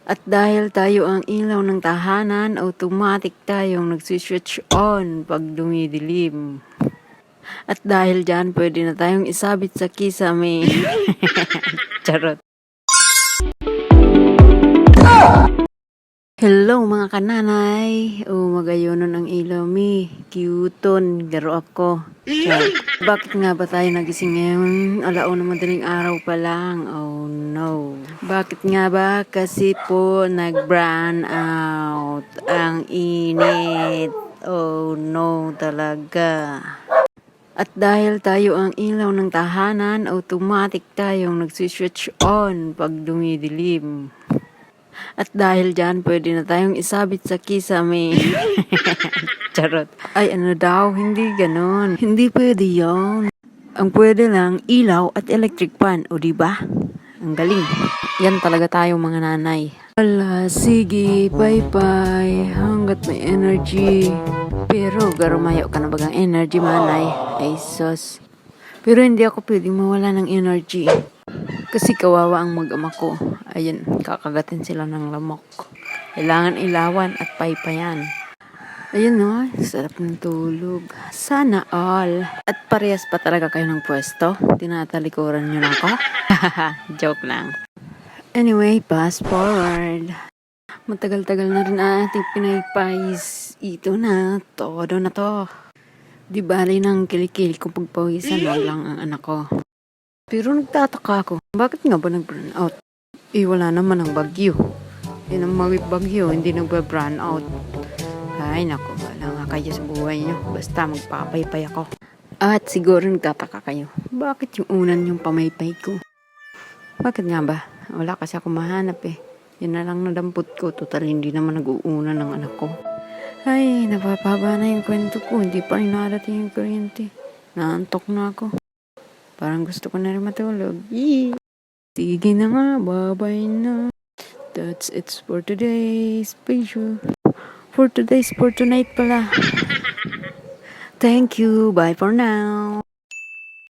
At dahil tayo ang ilaw ng tahanan, automatic tayong nagsiswitch on pag dumidilim. At dahil dyan, pwede na tayong isabit sa kisame. Charot. Hello mga kananay. Magayonon ang ilaw mi. Cuton. Garo ako. Bakit nga ba tayo nagising ngayon? Alaon na madaling araw pa lang. Oh no. Bakit nga ba? Kasi po nag-brown out ang init. Oh no talaga. At dahil tayo ang ilaw ng tahanan, automatic tayong nagsiswitch on pag dumidilim. At dahil dyan, pwede na tayong isabit sa kisame. Charot. Ay, ano daw? Hindi ganon. Hindi pwede yon. Ang pwede lang, ilaw at electric fan. O diba? Ang galing. Yan talaga tayo mga nanay. Ala, sige, bye-bye. Hanggat may energy. Pero, garumayo ka na bagang energy, manay. Ay, sus. Pero hindi ako pwedeng mawala ng energy. Kasi kawawa ang mag-ama ko. Ayun, kakagatin sila ng lamok. Kailangan ilawan at paypayan. Ayun no, sarap ng tulog. Sana all. At parehas pa talaga kayo ng pwesto. Tinatalikuran nyo na ako. Joke lang. Anyway, fast forward. Matagal-tagal na rin ating pinaypais. Ito na, todo na to. Di bali ng kilikili kung pagpawisan lang ang anak ko. Pero nagtataka ako, bakit nga ba nag-burn out? Wala naman ang bagyo. Yan ang bagyo, hindi nag-burn out. Ay, naku, wala nga kayo sa buhay nyo. Basta magpapaypay ako. At siguro nagtataka kayo, bakit yung unan yung pamaypay ko? Bakit nga ba? Wala kasi ako mahanap eh. Yan na lang nadampot ko. Total, hindi naman nag-uuna ng anak ko. Ay, napapaba na yung kwento ko. Hindi pa rin narating yung kuryente. Naantok na ako. Parang gusto ko na rin matulog. Yee! Sige na nga, bye-bye na. That's it for today's special. For tonight pala. Thank you, bye for now.